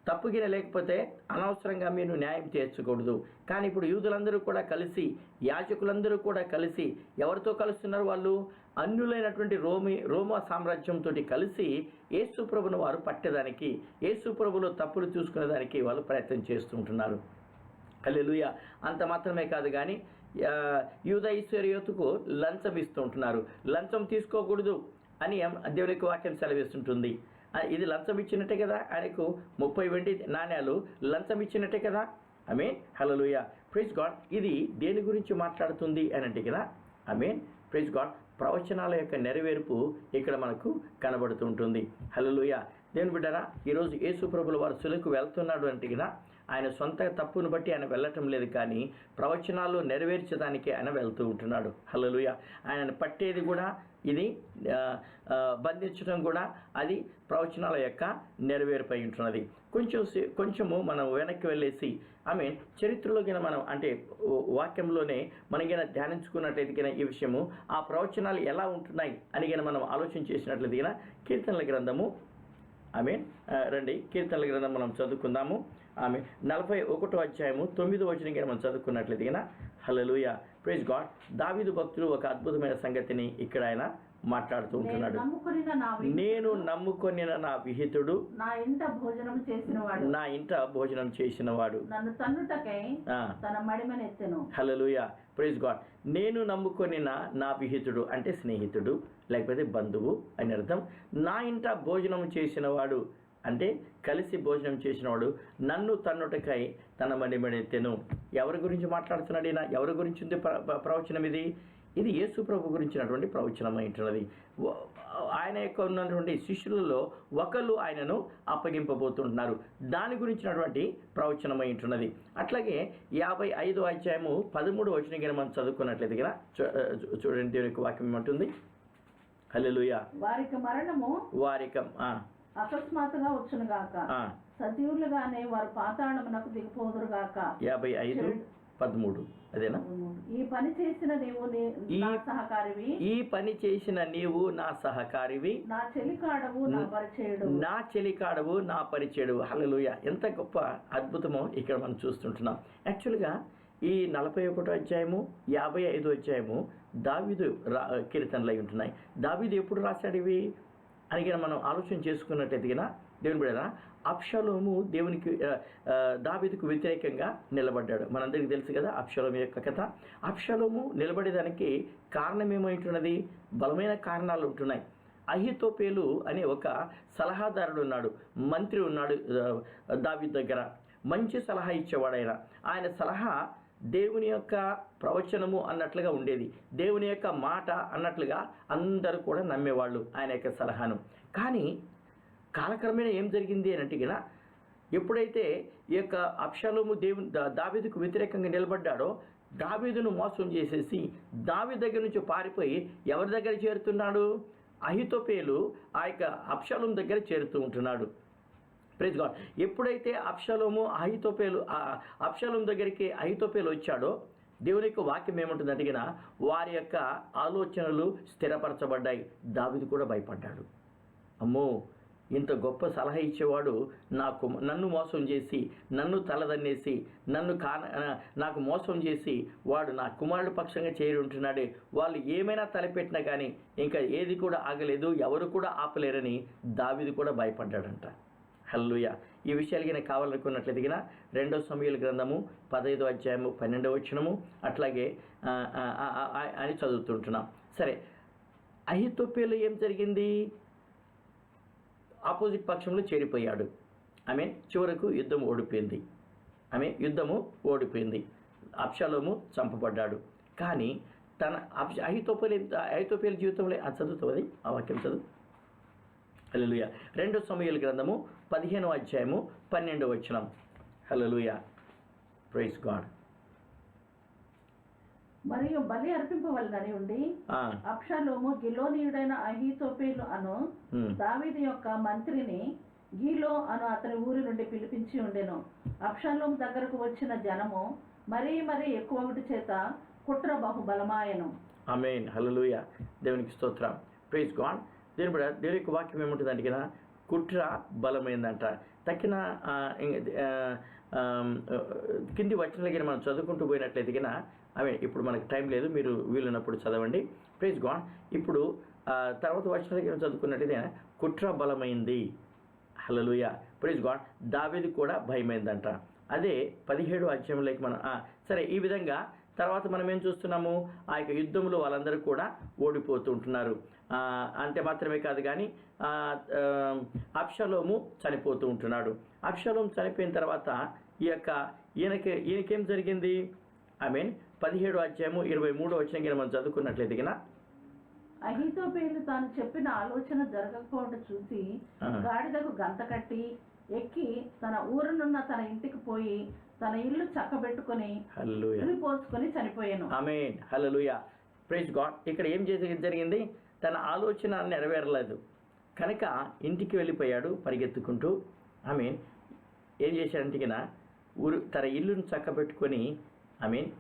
తప్పుగిన లేకపోతే అనవసరంగా మీరు న్యాయం తీర్చకూడదు. కానీ ఇప్పుడు యూదులందరూ కూడా కలిసి, యాజకులందరూ కూడా కలిసి ఎవరితో కలుస్తున్నారు? వాళ్ళు అన్యులైనటువంటి రోమా సామ్రాజ్యంతో కలిసి యేసు ప్రభును వారు పట్టేదానికి, యేసు ప్రభులో తప్పులు చూసుకునేదానికి వాళ్ళు ప్రయత్నం చేస్తుంటున్నారు. హల్లెలూయా. అంత మాత్రమే కాదు కానీ యూద ఇశ్వరియోతుకు లంచం ఇస్తూ ఉంటున్నారు. లంచం తీసుకోకూడదు అని దేవునికి వాక్యం సెలవిస్తుంటుంది. ఇది లంచం ఇచ్చినట్టే కదా, ఆయనకు 30 వెండి నాణ్యాలు లంచం ఇచ్చినట్టే కదా. ఆమేన్. హల్లెలూయా. Praise God. ఇది దేని గురించి మాట్లాడుతుంది అని అంటే ఆమేన్. Praise God. ప్రవచనాల యొక్క నెరవేర్పు ఇక్కడ మనకు కనబడుతూ ఉంటుంది. హల్లెలూయా. దేవుని బిడ్డరా, ఈరోజు యేసు ప్రభుల వారు సులకు వెళ్తున్నాడు అంటే ఆయన సొంత తప్పును బట్టి ఆయన వెళ్ళటం లేదు, కానీ ప్రవచనాలు నెరవేర్చడానికి ఆయన వెళ్తూ ఉంటున్నాడు. హల్లెలూయా. ఆయనను పట్టేది కూడా ఇది, బంధించడం కూడా అది ప్రవచనాల యొక్క నెరవేర్పై ఉంటున్నది. కొంచెము మనం వెనక్కి వెళ్ళేసి చరిత్రలోకి మనం అంటే వాక్యంలోనే మనకి ధ్యానించుకున్నట్లయితే ఈ విషయము ఆ ప్రవచనాలు ఎలా ఉంటున్నాయి అని మనం ఆలోచన చేసినట్లయితే కీర్తనల గ్రంథము రండి కీర్తనల గ్రంథం మనం చదువుకుందాము. 41వ అధ్యాయము 9వ వచనం మనం చదువుకున్నట్లయితే హల్లెలూయా. Praise God. దావీదు భక్తుడు ఒక అద్భుతమైన సంగతిని ఇక్కడ ఆయన మాట్లాడుతూ ఉంటున్నాడు. నేను నమ్ముకొనిన నా విహితుడు నా ఇంట భోజనం చేసినవాడు నన్ను తన్నుటకై తన మడిమనెత్తెను. హల్లెలూయా, ప్రైజ్ గాడ్. నేను నమ్ముకొనిన నా విహితుడు అంటే స్నేహితుడు లేకపోతే బంధువు అని అర్థం. నా ఇంట భోజనం చేసినవాడు అంటే కలిసి భోజనం చేసినవాడు నన్ను తన్నుటకై తన మడిమనెత్తెను. ఎవరి గురించి మాట్లాడుతున్నాడు ఈయన? ఎవరి గురించి ఉంది ప్రవచనం ఇది? ఇది యేసు ప్రభు గురించినటువంటి ప్రవచనం అయినది. ఆయన యొక్క ఉన్నటువంటి శిష్యులలో ఒకళ్ళు ఆయనను అప్పగింపబోతుంటున్నారు. దాని గురించినటువంటి ప్రవచనం అయినది. అట్లాగే 55వ అధ్యాయము 13వ వచనం కింద మనం చదువుకున్నట్లయితే కదా చూడండి, దేవుని యొక్క వాక్యం ఏమంటుంది? హల్లెలూయా. వారికి అకస్మాత్తుగా వచ్చును గాక, సజీవులుగానే వారు పాతాళమునకు దిగిపోదురు గాక. 55:13 అదేనా? ఈ పని చేసిన నీవు నా సహకారివి, ఈ పని చేసిన నీవు నా సహకారివి, నా చెలికాడవు నా పరిచయుడు, నా చెలికాడవు నా పరిచయుడు. హల్లెలూయా, ఎంత గొప్ప అద్భుతమో ఇక్కడ మనం చూస్తుంటున్నాం. యాక్చువల్గా ఈ 41వ అధ్యాయము 55వ అధ్యాయము దావీదు కీర్తనలు అయి ఉంటున్నాయి. దావీదు ఎప్పుడు రాశాడు ఇవి అని మనం ఆలోచన చేసుకున్నట్టయితే దేవుని బిడ్డలారా, అబ్షాలోము దావీదుకు వ్యతిరేకంగా నిలబడ్డాడు. మనందరికీ తెలుసు కదా అబ్షాలోము యొక్క కథ. అబ్షాలోము నిలబడేదానికి కారణం ఏమైంటున్నది? బలమైన కారణాలు ఉంటున్నాయి. అహీతోపేలు అనే ఒక సలహాదారుడు ఉన్నాడు, మంత్రి ఉన్నాడు దావీదు దగ్గర. మంచి సలహా ఇచ్చేవాడు ఆయన సలహా దేవుని యొక్క ప్రవచనము అన్నట్లుగా ఉండేది, దేవుని యొక్క మాట అన్నట్లుగా అందరూ కూడా నమ్మేవాళ్ళు ఆయన యొక్క సలహాను. కానీ కాలక్రమేణా ఏం జరిగింది అని అంటే ఎప్పుడైతే ఈ యొక్క అబ్షాలోము దావీదుకు వ్యతిరేకంగా నిలబడ్డాడో దావీదును మోసం చేసేసి దావీదు దగ్గర నుంచి పారిపోయి ఎవరి దగ్గర చేరుతున్నాడు? అహీతోపేలు ఆ యొక్క అబ్షాలోము దగ్గర చేరుతూ ఉంటున్నాడు. Praise God. ఎప్పుడైతే అబ్షాలోము దగ్గరికి అహీతోపేలు వచ్చాడో దేవుని యొక్క వాక్యం ఏముంటుందంటే వారి యొక్క ఆలోచనలు స్థిరపరచబడ్డాయి. దావీదు కూడా భయపడ్డాడు. అమ్మో, ఇంత గొప్ప సలహా ఇచ్చేవాడు నన్ను మోసం చేసి, నన్ను తలదన్నేసి, నాకు మోసం చేసి వాడు నా కుమారుడు పక్షంగా చేరి ఉంటున్నాడే, వాళ్ళు ఏమైనా తలపెట్టినా కానీ ఇంకా ఏది కూడా ఆగలేదు, ఎవరు కూడా ఆపలేరని దావీదు కూడా భయపడ్డాడంట. హల్లెలూయా. ఈ విషయాలకి నాకు కావాలనుకున్నట్లయితే 2 సమూయేలు గ్రంథము 15వ అధ్యాయము 12వ వచనము అట్లాగే అని చదువుతుంటున్నాం. సరే, అహీతోపేలు ఏం జరిగింది? ఆపోజిట్ పక్షంలో చేరిపోయాడు. చివరకు యుద్ధము ఓడిపోయింది. అబ్షాలోము చంపబడ్డాడు. కానీ అహీతోపేలు జీవితంలో చదువుతుంది ఆ వాక్యం చదువు. హల్లెలూయా. 2 సమూయేలు గ్రంథము 15వ అధ్యాయము 12వ వచనం. హల్లెలూయా, ప్రైజ్ గాడ్. మరియు బలి అర్పింపవలనని ఉండి అబ్షాలోము గిలోనీయుడైన అహీతోపేలు అను దావీదు యొక్క మంత్రిని గీలో అను అతని ఊరి నుండి పిలిపించి ఉండెను. అబ్షాలోము దగ్గరకు వచ్చిన జనము మరీ ఎక్కువటి చేత కుట్ర బహుబలమాయను. ఆమేన్. హల్లెలూయా, దేవునికి స్తోత్రం. Praise God. దేవుని యొక్క వాక్యం ఏముంటుందంటే కుట్ర బలమైందంట. తక్కిన కింది వచనాలకి మనం చదువుకుంటూ పోయినట్లయితే ఇప్పుడు మనకు టైం లేదు, మీరు వీలున్నప్పుడు చదవండి. Praise God. ఇప్పుడు తర్వాత వచనాలకి చదువుకున్నట్లయితే కుట్ర బలమైంది. హల్లెలూయా, ప్రైజ్ గాడ్. దావీదు కూడా భయమైందంట. అదే 17వ అధ్యాయంలోకి మనం సరే, ఈ విధంగా తర్వాత మనం ఏం చూస్తున్నాము? ఆ యొక్క యుద్ధంలో వాళ్ళందరూ కూడా ఓడిపోతూ ఉంటున్నారు. అంతే మాత్రమే కాదు కానీ అబ్షాలోము చనిపోతూ ఉంటున్నాడు. అబ్షాలోము చనిపోయిన తర్వాత ఈయనకేం జరిగింది? 17వ అధ్యాయము 23వ వచనం మనం చదువుకున్నట్లయితే అహీతోపేలు తాను చెప్పిన ఆలోచన జరగకపోవడం చూసి గాడిదకు గంత కట్టి ఎక్కి తన ఊరునున్న తన ఇంటికి పోయి తన ఇల్లు చక్కబెట్టుకొని పోసుకొని చనిపోయాను. ఆమేన్. Hallelujah, praise God. ఇక్కడ ఏం జరిగింది? తన ఆలోచన నెరవేరలేదు కనుక ఇంటికి వెళ్ళిపోయాడు పరిగెత్తుకుంటూ. ఏం చేశాడంటే తన ఇల్లును చక్కబెట్టుకొని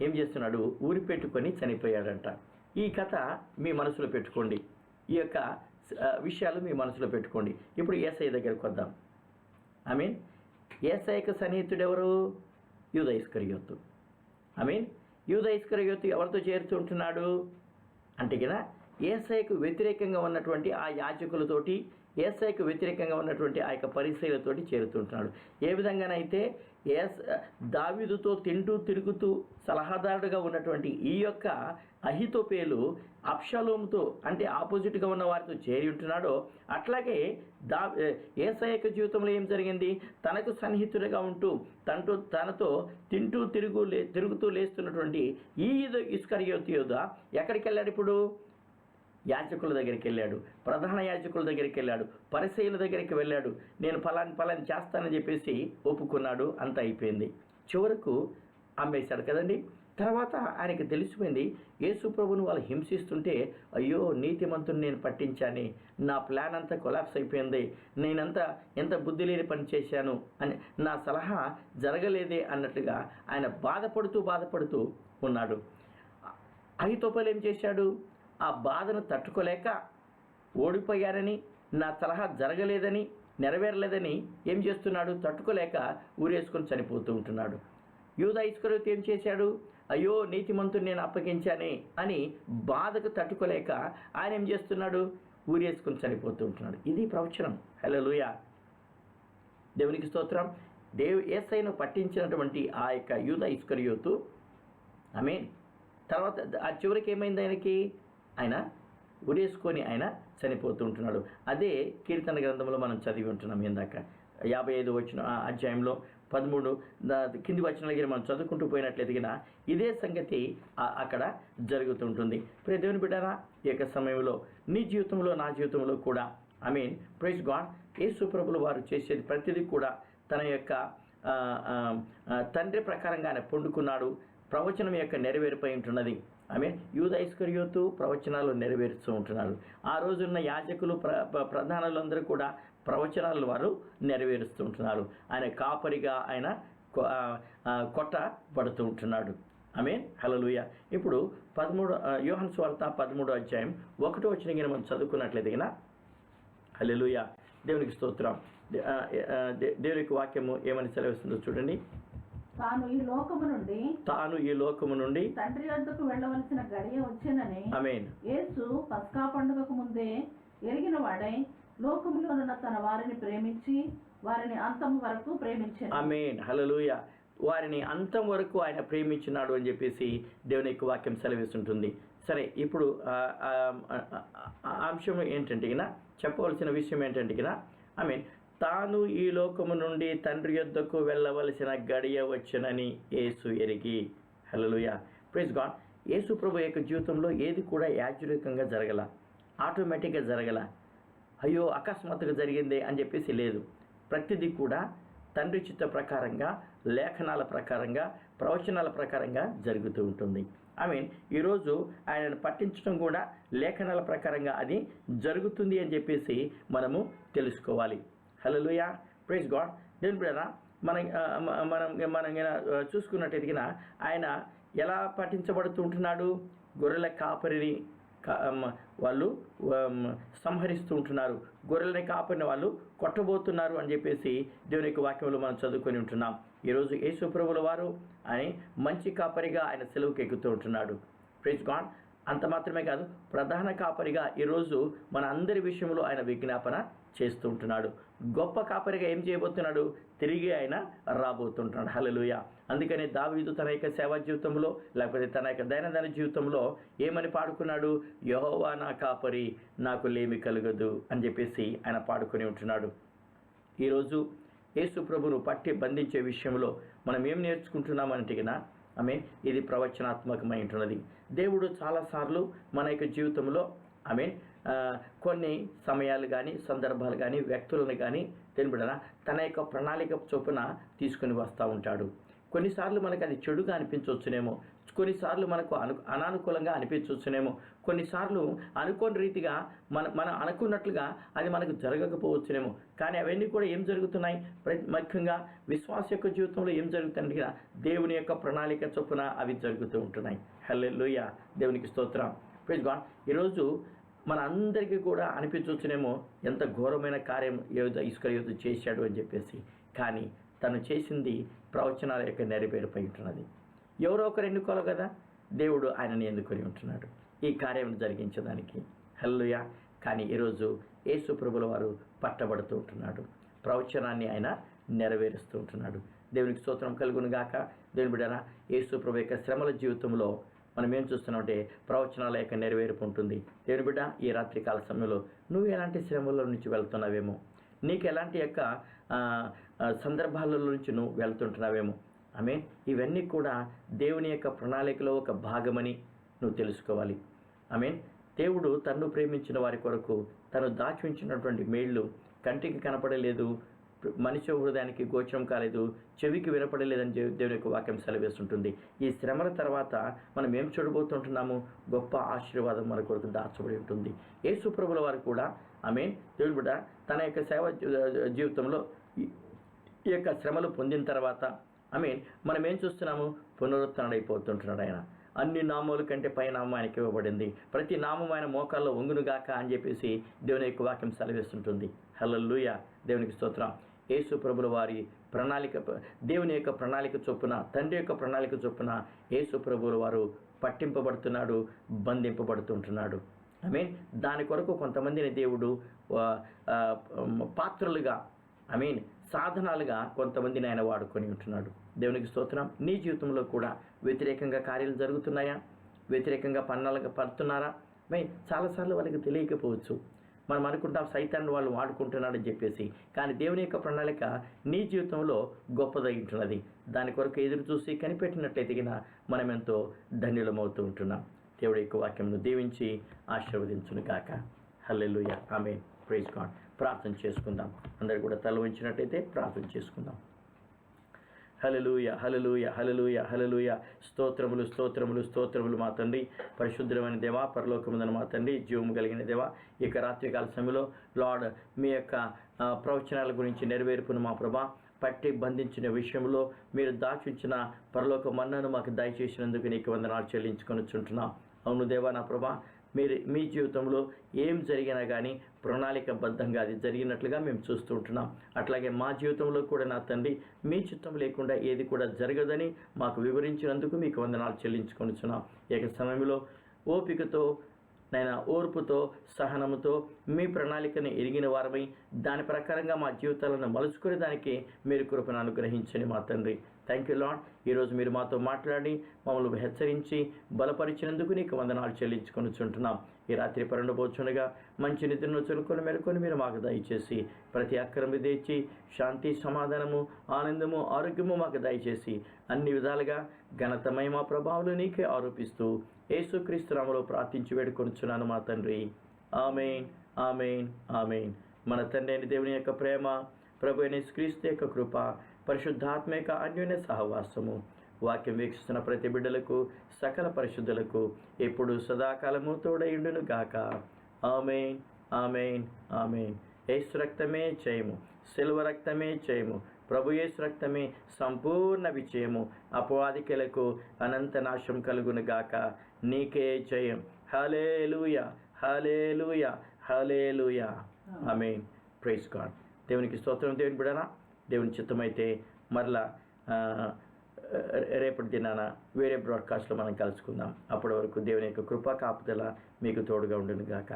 ఏం చేస్తున్నాడు? ఊరి పెట్టుకొని చనిపోయాడంట. ఈ కథ మీ మనసులో పెట్టుకోండి, ఈ యొక్క విషయాలు మీ మనసులో పెట్టుకోండి. ఇప్పుడు యేసయ్య దగ్గరికి వద్దాం. యేసయ్యకు సన్నిహితుడు ఎవరు? యూదా ఇస్కరియోతు. యూదా ఇస్కరియోతు ఎవరితో చేరుతూ ఉంటున్నాడు అంటే యేసయ్యకు వ్యతిరేకంగా ఉన్నటువంటి ఆ యాజకులతోటి, యేసయ్యకు వ్యతిరేకంగా ఉన్నటువంటి ఆ యొక్క పరిసయ్యులతోటి చేరుతుంటున్నాడు. ఏ విధంగానైతే దావీదుతో తిరుగుతూ సలహాదారుడుగా ఉన్నటువంటి ఈ యొక్క అహీతోపేలు అబ్షాలోముతో అంటే ఆపోజిట్గా ఉన్న వారితో చేరి ఉంటున్నాడో, అట్లాగే యేసయ్య యొక్క జీవితంలో ఏం జరిగింది? తనకు సన్నిహితుడిగా ఉంటూ తనతో తిరుగుతూ లేస్తున్నటువంటి ఈ ఇస్కరియోతు యోధ ఎక్కడికి వెళ్ళాడు? ఇప్పుడు యాజకుల దగ్గరికి వెళ్ళాడు, ప్రధాన యాజకుల దగ్గరికి వెళ్ళాడు, పరిసయ్యుల దగ్గరికి వెళ్ళాడు. నేను ఫలాన్ని చేస్తానని చెప్పేసి ఒప్పుకున్నాడు. అంత అయిపోయింది. చివరకు అమ్మేశాడు కదండి. తర్వాత ఆయనకి తెలిసిపోయింది, యేసు ప్రభువును వాళ్ళు హింసిస్తుంటే అయ్యో నీతిమంతుని నేను పట్టించాను, నా ప్లాన్ అంతా కొలాప్స్ అయిపోయింది, ఎంత బుద్ధి లేని పని చేశాను అని, నా సలహా జరగలేదే అన్నట్లుగా ఆయన బాధపడుతూ ఉన్నాడు. అహీతోపెలు ఏం చేశాడు? ఆ బాధను తట్టుకోలేక ఓడిపోయారని, నా సలహా జరగలేదని, నెరవేరలేదని ఏం చేస్తున్నాడు? తట్టుకోలేక ఊరేసుకొని చనిపోతూ ఉంటున్నాడు. యూదా ఇస్కరియోతు ఏం చేశాడు? అయ్యో నీతిమంతుని నేను అప్పగించానే అని బాధకు తట్టుకోలేక ఆయన ఏం చేస్తున్నాడు? ఊరేసుకొని చనిపోతూ ఉంటున్నాడు. ఇది ప్రవచనం. హల్లెలూయా, దేవునికి స్తోత్రం. యేసయ్యను పట్టించినటువంటి ఆ యొక్క యూదా ఇస్కరియోతు ఆమేన్. తర్వాత ఆ చివరికి ఏమైంది? ఆయన ఉరేసుకొని ఆయన చనిపోతూ ఉంటున్నాడు. అదే కీర్తన గ్రంథంలో మనం చదివి ఉంటున్నాం ఇందాక 55 అధ్యాయంలో 13 కింది వచనాల దగ్గర మనం చదువుకుంటూ పోయినట్లయితే ఇదే సంగతి అక్కడ జరుగుతుంటుంది. ప్రియ దేవుని బిడ్డారా, ఈ యొక్క సమయంలో నీ జీవితంలో, నా జీవితంలో కూడా ఆమేన్, ప్రైజ్ గాడ్, యేసు ప్రభువులు వారు చేసేది ప్రతిదీ కూడా తన యొక్క తండ్రి ప్రకారంగా ఆయన పొందుకున్నాడు. ప్రవచనం యొక్క నెరవేరిపోయి ఉంటున్నది. ఆమేన్. యూదా ఇస్కరియోతు ప్రవచనాలు నెరవేరుస్తూ ఉంటున్నారు. ఆ రోజున్న యాజకులు, ప్రధానులందరూ కూడా ప్రవచనాలు వారు నెరవేరుస్తూ ఉంటున్నారు. ఆయన కాపరిగా ఆయన కొట్టబడుతూ ఉంటున్నాడు. ఆమేన్, హల్లెలూయా. ఇప్పుడు యోహాను సువార్త 13వ అధ్యాయం 1వ వచనం మనం చదువుకున్నట్లయితే హల్లెలూయా, దేవునికి స్తోత్రం. దేవునికి వాక్యము ఏమని సెలవిస్తుందో చూడండి. తాను ఈ లోకము నుండి తండ్రి వద్దకు వెళ్ళవలసిన గడియ వచ్చేనని ఆమేన్ యేసు పస్కా పండుగకు ముందే ఎరిగిన వాడై లోకములోనున్న తన వారిని ప్రేమించి వారిని అంతం వరకు ప్రేమించాడు. ఆమేన్, హల్లెలూయా. వారిని అంతం వరకు ఆయన ప్రేమించినాడు అని చెప్పేసి దేవుని యొక్క వాక్యం సెలవిస్తుంటుంది. సరే, ఇప్పుడు అంశం ఏంటంటే చెప్పవలసిన విషయం ఏంటంటే ఆమేన్, తాను ఈ లోకము నుండి తండ్రి యొద్దకు వెళ్ళవలసిన గడియ వచ్చనని యేసు ఎరిగి. హల్లెలూయా, ప్రైజ్ గాడ్. యేసు ప్రభు యొక్క జీవితంలో ఏది కూడా యాదృచ్ఛికంగా జరగల, ఆటోమేటిక్గా జరగల, అయ్యో అకస్మాత్తుగా జరిగిందే అని చెప్పేసి లేదు. ప్రతిదీ కూడా తండ్రి చిత్త ప్రకారంగా, లేఖనాల ప్రకారంగా, ప్రవచనాల ప్రకారంగా జరుగుతూ ఉంటుంది. మీన్ ఈరోజు ఆయనను పట్టించడం కూడా లేఖనాల ప్రకారంగా అది జరుగుతుంది అని చెప్పేసి మనము తెలుసుకోవాలి. హల్లెలూయా, ప్రైజ్ గాడ్. దేవుని బిడ్డలారా, మనం చూసుకున్నట్టయితే ఆయన ఎలా పఠించబడుతుంటున్నాడు? గొర్రెల కాపరిని వాళ్ళు సంహరిస్తూ ఉంటున్నారు, గొర్రెలని కాపరిని వాళ్ళు కొట్టబోతున్నారు అని చెప్పేసి దేవుని యొక్క వాక్యంలో మనం చదువుకొని ఉంటున్నాం. ఈరోజు యేసు ప్రభువుల వారు ఆయన మంచి కాపరిగా ఆయన సెలవుకి ఎక్కుతూ ఉంటున్నాడు. Praise God. అంత మాత్రమే కాదు, ప్రధాన కాపరిగా ఈరోజు మన అందరి విషయంలో ఆయన విజ్ఞాపన చేస్తూ ఉంటున్నాడు. గొప్ప కాపరిగా ఏం చేయబోతున్నాడు? తిరిగి ఆయన రాబోతుంటున్నాడు. హల్లెలూయా. అందుకని దావీదు తన యొక్క సేవా జీవితంలో, లేకపోతే తన యొక్క దైనందిన జీవితంలో ఏమని పాడుకున్నాడు? యెహోవా నా కాపరి, నాకు లేమి కలుగదు అని చెప్పేసి ఆయన పాడుకొని ఉంటున్నాడు. ఈరోజు యేసు ప్రభువును పట్టి బంధించే విషయంలో మనం ఏం నేర్చుకుంటున్నామంటే ఇది ప్రవచనాత్మకమై ఉంటున్నది. దేవుడు చాలాసార్లు మన యొక్క జీవితంలో కొన్ని సమయాలు కానీ, సందర్భాలు కానీ, వ్యక్తులను కానీ తన యొక్క ప్రణాళిక చొప్పున తీసుకుని వస్తూ ఉంటాడు. కొన్నిసార్లు మనకు అది చెడుగా అనిపించవచ్చునేమో, కొన్నిసార్లు మనకు అనానుకూలంగా అనిపించవచ్చునేమో, కొన్నిసార్లు అనుకోని రీతిగా మనం అనుకున్నట్లుగా అది మనకు జరగకపోవచ్చునేమో. కానీ అవన్నీ కూడా ఏం జరుగుతున్నాయి? ముఖ్యంగా విశ్వాస యొక్క జీవితంలో ఏం జరుగుతుంది? దేవుని యొక్క ప్రణాళిక చొప్పున అవి జరుగుతూ ఉంటున్నాయి. హల్లెలూయా, దేవునికి స్తోత్రం. Praise God. ఈరోజు మన అందరికీ కూడా అనిపించవచ్చునేమో ఎంత ఘోరమైన కార్యం ఇస్కరియోతు చేశాడు అని చెప్పేసి. కానీ తను చేసింది ప్రవచనాల యొక్క నెరవేరిపోయి ఉంటున్నది. ఎవరో ఒకరు ఎన్నుకోవాలి కదా, దేవుడు ఆయనని ఎన్నుకొని ఉంటున్నాడు. ఈ కార్యం జరిగించడానికి. హల్లెలూయా. కానీ ఈరోజు యేసు ప్రభుల వారు పట్టబడుతూ ఉంటున్నాడు. ప్రవచనాన్ని ఆయన నెరవేరుస్తూ ఉంటున్నాడు. దేవునికి స్తోత్రం కలుగును గాక. దేవుని బిడ్డరా, యేసు ప్రభు యొక్క శ్రమల జీవితంలో మనం ఏం చూస్తున్నామంటే ప్రవచనాల యొక్క నెరవేర్పు ఉంటుంది. దేవుని బిడ్డ, ఈ రాత్రికాల సమయంలో నువ్వు ఎలాంటి శ్రమల నుంచి వెళ్తున్నావేమో, నీకు ఎలాంటి యొక్క సందర్భాలలో నుంచి నువ్వు వెళ్తుంటున్నావేమో. ఇవన్నీ కూడా దేవుని యొక్క ప్రణాళికలో ఒక భాగమని నువ్వు తెలుసుకోవాలి. దేవుడు తన్ను ప్రేమించిన వారి కొరకు తను దాచి ఉంచినటువంటి మేళ్ళు కంటికి కనపడలేదు, మనిషి హృదయానికి గోచరం కాలేదు, చెవికి వినపడలేదని దేవుని యొక్క వాక్యం సెలవేస్తుంటుంది. ఈ శ్రమల తర్వాత మనం ఏం చూడబోతుంటున్నాము? గొప్ప ఆశీర్వాదం మన కొరకు దాచబడి ఉంటుంది. యేసు ప్రభుల వారు కూడా దేవుని బిడ్డ తన యొక్క సేవ జీవితంలో ఈ యొక్క శ్రమలు పొందిన తర్వాత మనం ఏం చూస్తున్నాము? పునరుత్థానుడైపోతుంటున్నాడు ఆయన. అన్ని నామముల కంటే పై నామం ఆయనకి ఇవ్వబడింది. ప్రతి నామం ఆయన మోకాల్లో వంగునుగాక అని చెప్పేసి దేవుని యొక్క వాక్యం సెలవిస్తుంటుంది. హల్లెలూయా. దేవునికి స్తోత్రం. యేసు ప్రభుల వారి ప్రణాళిక, దేవుని యొక్క ప్రణాళిక చొప్పున, తండ్రి యొక్క ప్రణాళిక చొప్పున యేసు ప్రభుల వారు పట్టింపబడుతున్నాడు, బంధింపబడుతుంటున్నాడు. దాని కొరకు కొంతమందిని దేవుడు పాత్రలుగా సాధనాలుగా కొంతమందిని ఆయన వాడుకొని ఉంటున్నాడు. దేవునికి స్తోత్రం. నీ జీవితంలో కూడా వ్యతిరేకంగా కార్యాలు జరుగుతున్నాయా? వ్యతిరేకంగా పన్నాలుగా పడుతున్నారా? చాలాసార్లు వాళ్ళకి తెలియకపోవచ్చు. మనం అనుకుంటాం సైతాన్ని వాళ్ళు వాడుకుంటున్నాడని చెప్పేసి. కానీ దేవుని యొక్క ప్రణాళిక నీ జీవితంలో గొప్పదై ఉంటున్నది. దాని కొరకు ఎదురు చూసి కనిపెట్టినట్లయితే మనం ఎంతో ధన్యులమవుతూ ఉంటున్నాం. దేవుడి యొక్క వాక్యంను దీవించి ఆశీర్వదించును గాక. హల్లెలూయా. ఆమేన్. Praise God. ప్రార్థన చేసుకుందాం. అందరూ కూడా తల వంచినట్టయితే ప్రార్థన చేసుకుందాం. హల్లెలూయా, హల్లెలూయా, హల్లెలూయా, హల్లెలూయా. స్తోత్రములు, స్తోత్రములు, స్తోత్రములు మా తండ్రి. పరిశుద్ధమైన దేవా, పరలోకముందన మా తండ్రి, జీవము కలిగిన దేవా, ఈ యొక్క రాత్రికాల సమయంలో లార్డ్ మీ యొక్క ప్రవచనాల గురించి నెరవేర్పును మా ప్రభా పట్టి బంధించిన విషయంలో మీరు దాచుంచిన పరలోక మన్నను మాకు దయచేసినందుకు నీకు వందనాలు చెల్లించుకొనిచుంటున్నాం. అవును దేవా నా ప్రభా, మీ జీవితంలో ఏం జరిగినా కానీ ప్రణాళికబద్ధంగా అది జరిగినట్లుగా మేము చూస్తూ ఉంటున్నాం. అట్లాగే మా జీవితంలో కూడా నా తండ్రి మీ చిత్తం లేకుండా ఏది కూడా జరగదని మాకు వివరించినందుకు మీకు వందనాలు చెల్లించుకొనిచున్నాం. ఏక సమయంలో ఓపికతో ఓర్పుతో సహనముతో మీ ప్రణాళికను ఎరిగిన వారమై దాని ప్రకారంగా మా జీవితాలను మలుచుకునే దానికి మీరు కృపను అనుగ్రహించండి మా తండ్రి. Thank you lord. ఈరోజు మీరు మాతో మాట్లాడి మమ్మల్ని హెచ్చరించి బలపరిచినందుకు నీకు వందనాలు చెల్లించుకొనిచుంటున్నాం. ఈ రాత్రి పరుండబోచుండగా మంచి నిద్రను మెలుకొని మీరు మాకు దయచేసి ప్రతి అక్కరము తెచ్చి శాంతి, సమాధానము, ఆనందము, ఆరోగ్యము మాకు దయచేసి అన్ని విధాలుగా ఘనత, మహిమ, ప్రభావాలు నీకే ఆరోపిస్తూ యేసుక్రీస్తు నామములో ప్రార్థించి వేడుకొనుచున్నాను మా తండ్రి. ఆమేన్, ఆమేన్, ఆమేన్. మన తండ్రి అయిన దేవుని యొక్క ప్రేమ, ప్రభు అయిన యేసుక్రీస్తు యొక్క కృప, పరిశుద్ధాత్మ యొక్క అన్యోన్య సహవాసము వాక్యం వీక్షిస్తున్న ప్రతి బిడ్డలకు, సకల పరిశుద్ధులకు ఎప్పుడు సదాకాలము తోడయుండును గాక. ఆమేన్, ఆమేన్, ఆమేన్. యేసు రక్తమే జయము, సిలువ రక్తమే జయము, ప్రభు యేసు రక్తమే సంపూర్ణ విజయము. అపవాదికులకు అనంత నాశం కలుగును గాక. నీకే జయం. Hallelujah, hallelujah, hallelujah. Amen. Praise God. దేవునికి స్తోత్రం. దేవుని బిడ్డరా, దేవుని చిత్తమైతే మరలా రేపటి దినాన వేరే బ్రాడ్కాస్ట్లో మనం కలుసుకుందాం. అప్పటి వరకు దేవుని యొక్క కృపా కాపుదల మీకు తోడుగా ఉండును గాక.